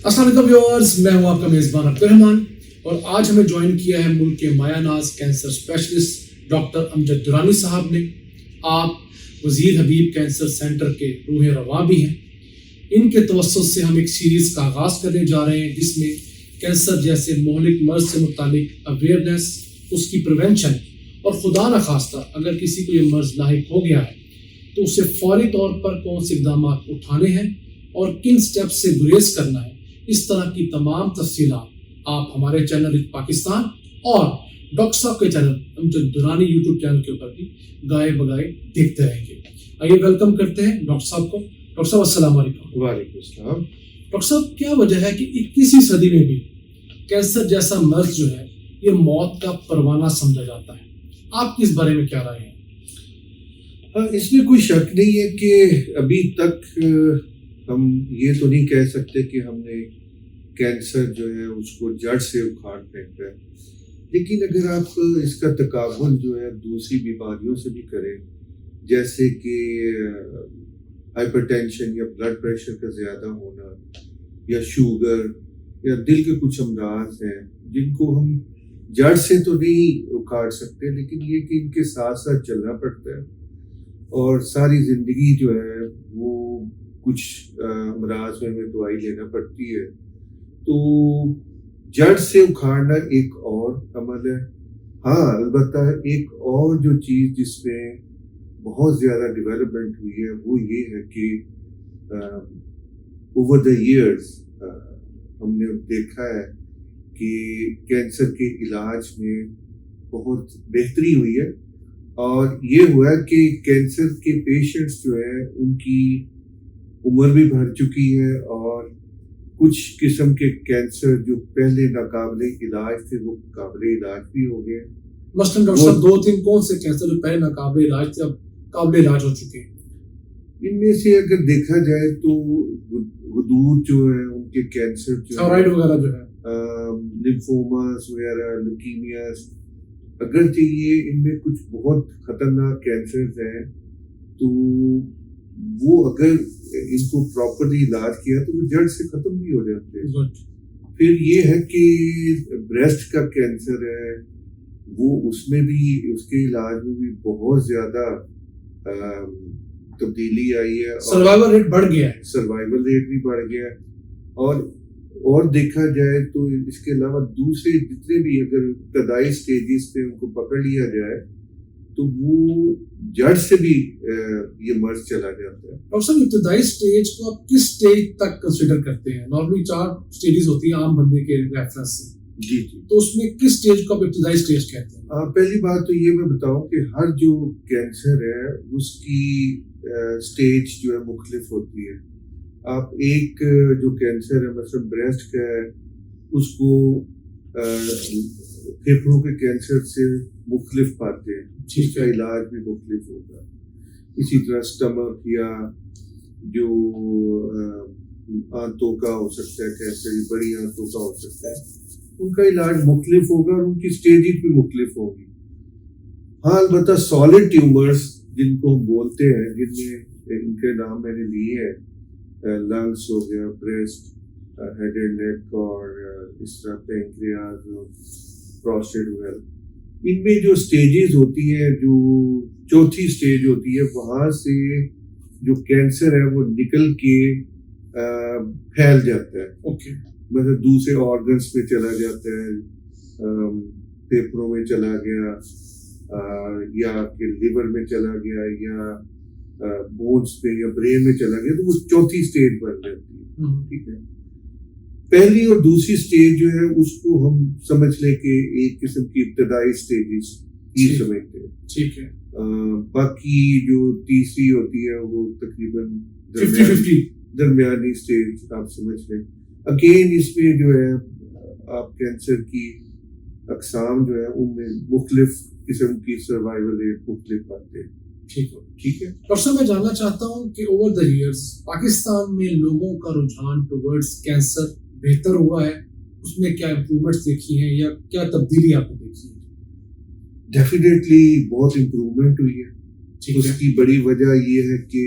السلام علیکم ویورز، میں ہوں آپ کا میزبان عبد الرحمان اور آج ہمیں جوائن کیا ہے ملک کے مایہ ناز کینسر اسپیشلسٹ ڈاکٹر امجد درانی صاحب نے. آپ وزیر حبیب کینسر سینٹر کے روح رواں بھی ہیں. ان کے توسط سے ہم ایک سیریز کا آغاز کرنے جا رہے ہیں جس میں کینسر جیسے مہلک مرض سے متعلق اویئرنیس، اس کی پریونشن اور خدا نخواستہ اگر کسی کو یہ مرض لاحق ہو گیا ہے تو اسے فوری طور پر کون سے اقدامات اٹھانے ہیں اور کن سٹیپ سے گریز کرنا ہے. اس طرح کی تمام تفصیلات آپ ہمارے چینل پاکستان اور ڈاکٹر صاحب کے چینل امجد درانی یوٹیوب چینل کے اوپر بھی گائے بگائے دیکھتے رہیں گے. آئیے ویلکم کرتے ہیں ڈاکٹر صاحب کو. ڈاکٹر صاحب السلام علیکم. وعلیکم السلام. ڈاکٹر صاحب کیا وجہ ہے کہ 21ویں صدی میں بھی کینسر جیسا مرض جو ہے یہ موت کا پروانہ سمجھا جاتا ہے؟ آپ کی اس بارے میں کیا رائے ہے؟ اس میں کوئی شک نہیں ہے کہ ابھی تک ہم یہ تو نہیں کہہ سکتے کہ ہم نے کینسر جو ہے اس کو جڑ سے اکھاڑ پھینکا ہے، لیکن اگر آپ اس کا تقابل جو ہے دوسری بیماریوں سے بھی کریں، جیسے کہ ہائپر ٹینشن یا بلڈ پریشر کا زیادہ ہونا یا شوگر یا دل کے کچھ امراض ہیں جن کو ہم جڑ سے تو نہیں اکھاڑ سکتے، لیکن یہ کہ ان کے ساتھ ساتھ چلنا پڑتا ہے اور ساری زندگی جو ہے وہ کچھ امراض میں ہمیں دوائی لینا پڑتی ہے. تو جڑ سے اکھاڑنا ایک اور عمل ہے. ہاں البتہ ایک اور جو چیز جس میں بہت زیادہ ڈیولپمنٹ ہوئی ہے وہ یہ ہے کہ اوور دا ایئرز ہم نے دیکھا ہے کہ کینسر کے علاج میں بہت بہتری ہوئی ہے، اور یہ ہوا ہے کہ کینسر کے پیشنٹس جو ہیں ان کی عمر بھی بڑھ چکی ہے اور کچھ قسم کے کینسر جو پہلے ناقابل علاج تھے وہ قابل علاج بھی ہو گئے. مثلاً ڈاکٹر صاحب 2-3 کون سے کینسر جو پہلے ناقابل علاج تھے اب قابل علاج ہو چکے ہیں؟ ان میں سے اگر دیکھا جائے تو غدود جو ہے ان کے کینسر جو تھائرائیڈ وغیرہ جو ہے، لمفوماس وغیرہ، لیوکیمیاز، اگرچہ یہ ان میں کچھ بہت خطرناک کینسرز ہیں تو وہ اگر ان کو پراپرلی علاج کیا تو وہ جڑ سے ختم بھی ہو جاتے ہیں. پھر یہ ہے کہ بریسٹ کا کینسر ہے وہ اس میں بھی اس کے علاج میں بھی بہت زیادہ تبدیلی آئی ہے، سروائیول ریٹ بڑھ گیا ہے. سروائیول ریٹ بھی بڑھ گیا ہے. اور دیکھا جائے تو اس کے علاوہ دوسرے جتنے بھی اگر ابتدائی سٹیجز پہ ان کو پکڑ لیا جائے تو وہ جڑ سے بھی یہ مرض چلا جاتا ہے. ڈاکٹر صاحب ابتدائی سٹیج کو آپ کس سٹیج تک کنسیڈر کرتے ہیں؟ نارملی 4 سٹیجز ہوتی ہیں عام بندے کے ریفرنس سے. جی تو اس میں کس سٹیج کو آپ ابتدائی سٹیج کہتے ہیں؟ پہلی بات تو یہ میں بتاؤں کہ ہر جو کینسر ہے اس کی سٹیج جو ہے مختلف ہوتی ہے. آپ ایک جو کینسر ہے مثلا بریسٹ کا ہے اس کو پھیپھڑوں کے کینسر سے مختلف پاتے ہیں، اس کا علاج بھی مختلف ہوگا. اسی طرح سٹمک یا جو آنتوں کا ہو سکتا ہے کینسر، بڑی آنتوں کا ہو سکتا ہے، ان کا علاج مختلف ہوگا اور ان کی سٹیجز بھی مختلف ہوگی. ہاں البتہ سالڈ ٹیومرز جن کو ہم بولتے ہیں، جن میں ان کے نام میں نے لیے ہیں، لنگس ہو گیا، بریسٹ، ہیڈ اینڈ نیک اور اس طرح پینکریاز اور پروسٹیٹ وغیرہ، ان میں جو سٹیجز ہوتی ہیں، جو چوتھی سٹیج ہوتی ہے وہاں سے جو کینسر ہے وہ نکل کے پھیل جاتا ہے. مطلب دوسرے آرگنس پہ چلا جاتا ہے، پھیپھڑوں میں چلا گیا یا کہ لیور میں چلا گیا یا بونس پہ یا برین میں چلا گیا تو وہ چوتھی سٹیج بن جاتی ہے. ٹھیک ہے، پہلی اور دوسری سٹیج جو ہے اس کو ہم سمجھ لیں کہ ایک قسم کی ابتدائی سٹیجز ہی سمجھتے ہیں. ٹھیک ہے، باقی جو تیسری ہوتی ہے وہ تقریباً درمیانی سٹیج آپ سمجھ لیں. اگین اس میں جو ہے آپ کینسر کی اقسام جو ہے ان میں مختلف قسم کی سروائیول ریٹ مختلف آتے ہیں. ٹھیک ہے. ڈاکٹر صاحب میں جاننا چاہتا ہوں کہ اوور دا ایئرز پاکستان میں لوگوں کا رجحان ٹورڈز کینسر بہتر ہوا ہے؟ اس میں کیا امپرومنٹس دیکھی ہیں یا کیا تبدیلی آپ نے دیکھی ہے؟ ڈیفینیٹلی بہت امپرومنٹ ہوئی ہے. اس کی بڑی وجہ یہ ہے کہ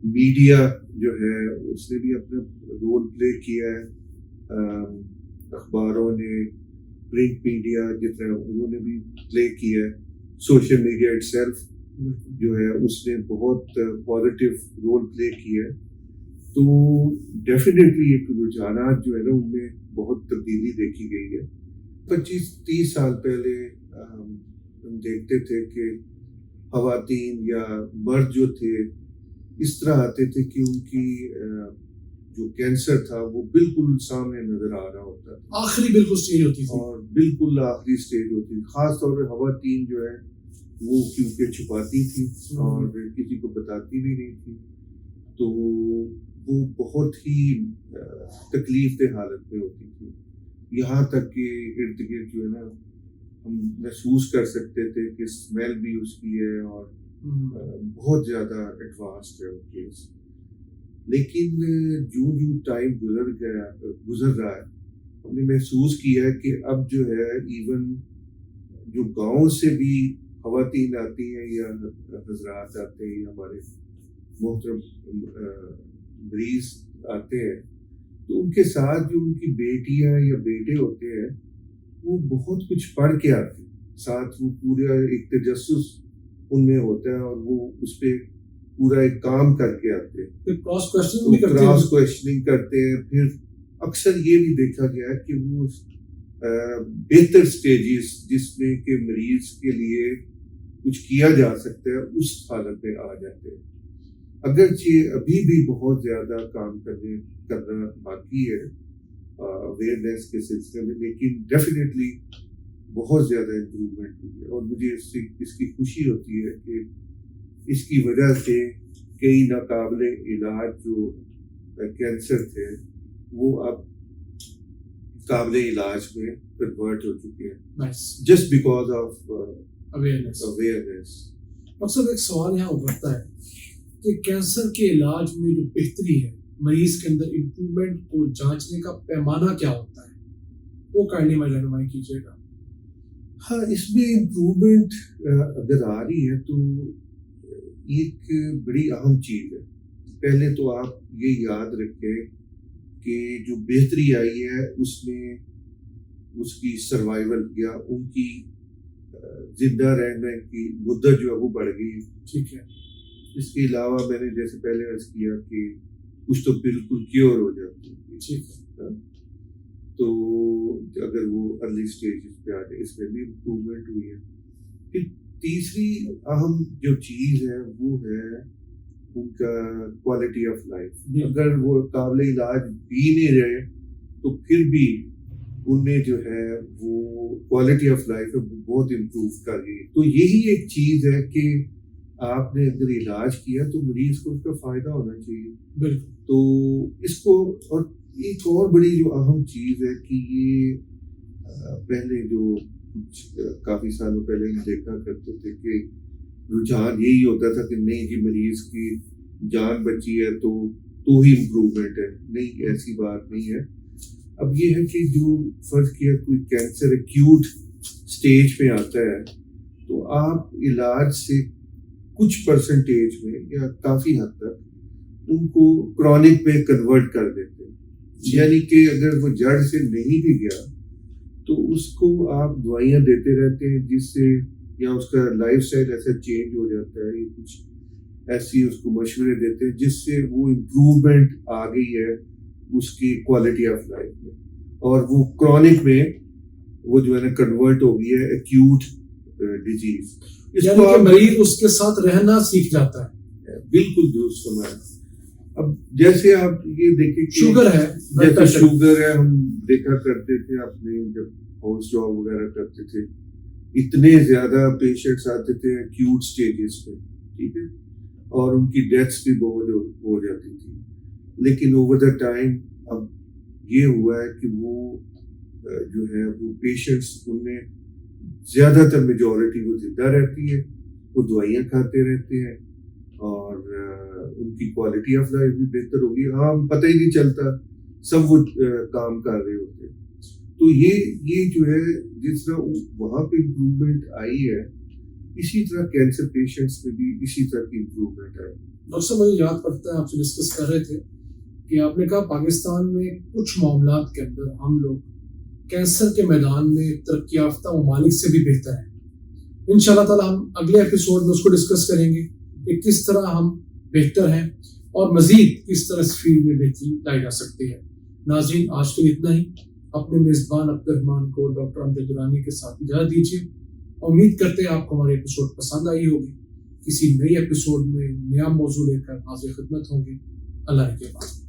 میڈیا جو ہے اس نے بھی اپنا رول پلے کیا ہے، اخباروں نے، پرنٹ میڈیا جتنا انہوں نے بھی پلے کیا ہے، سوشل میڈیا اٹ سیلف جو ہے اس نے بہت پازیٹیو رول پلے کیا ہے. تو ڈیفینیٹلی ایک رجحانات جو ہے نا ان میں بہت تبدیلی دیکھی گئی ہے. 25-30 سال پہلے ہم دیکھتے تھے کہ خواتین یا مرد جو تھے اس طرح آتے تھے کہ ان کی جو کینسر تھا وہ بالکل سامنے نظر آ رہا ہوتا تھا، آخری بالکل سٹیج ہوتی تھی، اور بالکل آخری سٹیج ہوتی تھی. خاص طور پہ خواتین جو ہے وہ کیونکہ چھپاتی تھی اور کسی کو بتاتی بھی نہیں تھی، تو وہ بہت ہی تکلیف دہ حالت میں ہوتی تھی. یہاں تک کہ ارد گرد جو ہے نا ہم محسوس کر سکتے تھے کہ اسمیل بھی اس کی ہے اور بہت زیادہ ایڈوانسڈ ہے وہ کیس. لیکن جو ٹائم گزر رہا ہے ہم نے محسوس کیا ہے کہ اب جو ہے ایون جو گاؤں سے بھی خواتین آتی ہیں یا حضرات آتے ہیں یا ہمارے محترم مریض آتے ہیں تو ان کے ساتھ جو ان کی بیٹیاں یا بیٹے ہوتے ہیں وہ بہت کچھ پڑھ کے آتے ہیں ساتھ، وہ پورا ایک تجسس ان میں ہوتا ہے اور وہ اس پہ پورا ایک کام کر کے آتے ہیں، کراس کوشچننگ کرتے ہیں. پھر اکثر یہ بھی دیکھا گیا ہے کہ وہ بہتر سٹیجز جس میں کہ مریض کے لیے کچھ کیا جا سکتا ہے اس حالت میں آ جاتے ہیں. اگرچہ ابھی بھی بہت زیادہ کام کرنا باقی ہے اویئرنیس کے سلسلے میں، لیکن ڈیفینیٹلی بہت زیادہ امپروومنٹ ہوئی ہے. اور مجھے اس کی خوشی ہوتی ہے کہ اس کی وجہ سے کئی ناقابل علاج جو کینسر تھے وہ اب قابل علاج میں کنورٹ ہو چکے ہیں جسٹ بیکاز آف اویئرنیس. مقصد ایک سوال یہاں ابھرتا ہے کہ کینسر کے علاج میں جو بہتری ہے، مریض کے اندر امپروومنٹ کو جانچنے کا پیمانہ کیا ہوتا ہے، وہ کائنڈلی میں رہنمائی کیجیے گا. ہاں، اس میں امپروومنٹ اگر آ رہی ہے تو ایک بڑی اہم چیز ہے. پہلے تو آپ یہ یاد رکھیں کہ جو بہتری آئی ہے اس میں اس کی سروائیول یا ان کی زندہ رہنے کی مدت جو ہے وہ بڑھ گئی. ٹھیک ہے. اس کے علاوہ میں نے جیسے پہلے عرض کیا کہ کچھ تو بالکل کیور ہو جاتی ہے. ٹھیک ہے. تو اگر وہ ارلی سٹیجز پہ آ جائے اس میں بھی امپروومنٹ ہوئی ہے. پھر تیسری اہم جو چیز ہے وہ ہے ان کا کوالٹی آف لائف. اگر وہ قابل علاج بھی نہیں رہے تو پھر بھی ان میں جو ہے وہ کوالٹی آف لائف بہت امپروو کر گئی. تو یہی ایک چیز ہے کہ آپ نے اگر علاج کیا تو مریض کو اس کا فائدہ ہونا چاہیے. بالکل. تو اس کو، اور ایک اور بڑی جو اہم چیز ہے کہ یہ پہلے جو کافی سالوں پہلے ہم دیکھا کرتے تھے کہ رجحان یہی ہوتا تھا کہ نہیں جی مریض کی جان بچی ہے تو ہی امپروومنٹ ہے. نہیں، ایسی بات نہیں ہے. اب یہ ہے کہ جو فرض کیا کوئی کینسر ایکیوٹ سٹیج پہ آتا ہے تو آپ علاج سے کچھ پرسنٹیج میں یا کافی حد تک ان کو کرونک میں کنورٹ کر دیتے ہیں. یعنی کہ اگر وہ جڑ سے نہیں بھی گیا تو اس کو آپ دوائیاں دیتے رہتے ہیں جس سے، یا اس کا لائف سٹائل ایسا چینج ہو جاتا ہے، کچھ ایسی اس کو مشورے دیتے ہیں جس سے وہ امپروومنٹ آ گئی ہے اس کی کوالٹی آف لائف میں، اور وہ کرونک میں وہ جو ہے نا کنورٹ ہو گئی ہے ایکیوٹ ڈیزیز. یعنی کہ مریض اس کے ساتھ رہنا سیکھ جاتا ہے. بالکل درست فرمایا. اب جیسے آپ یہ دیکھیں کہ شوگر ہے، جیسے شوگر ہے، ہم دیکھا کرتے تھے اپنے جب ہاؤس جاب وغیرہ کرتے تھے اتنے زیادہ پیشنٹس آتے تھے ایکیوٹ سٹیجز پہ، ٹھیک ہے، اور ان کی ڈیتھس بھی بہت ہو جاتی تھی. لیکن اوور دا ٹائم اب یہ ہوا ہے کہ وہ جو ہے وہ پیشنٹس ان میں زیادہ تر میجورٹی وہ زندہ رہتی ہے، وہ دوائیاں کھاتے رہتے ہیں اور ان کی کوالٹی آف لائف بھی بہتر ہوگی. ہاں، پتہ ہی نہیں چلتا، سب وہ کام کر رہے ہوتے ہیں. تو یہ جو ہے جس طرح وہاں پہ امپروومنٹ آئی ہے اسی طرح کینسر پیشنٹس میں بھی اسی طرح کی امپروومنٹ آئی. ڈاکٹر صاحب مجھے یاد پڑتا ہے آپ سے ڈسکس کر رہے تھے کہ آپ نے کہا پاکستان میں کچھ معاملات کے اندر ہم لوگ کینسر کے میدان میں ترقی یافتہ ممالک سے بھی بہتر ہیں. ان شاء اللہ تعالیٰ ہم اگلے ایپیسوڈ میں اس کو ڈسکس کریں گے کہ کس طرح ہم بہتر ہیں اور مزید کس طرح اس فیلڈ میں بہتری لائی جا سکتی ہے. ناظرین آج تو اتنا ہی. اپنے میزبان عبدالرحمان کو ڈاکٹر امجد درانی کے ساتھ اجازت دیجیے. امید کرتے ہیں آپ کو ہمارے ایپیسوڈ پسند آئی ہوگی. کسی نئی ایپیسوڈ میں نیا موضوع لے کر حاضر خدمت ہوں گے. اللہ کے پاس.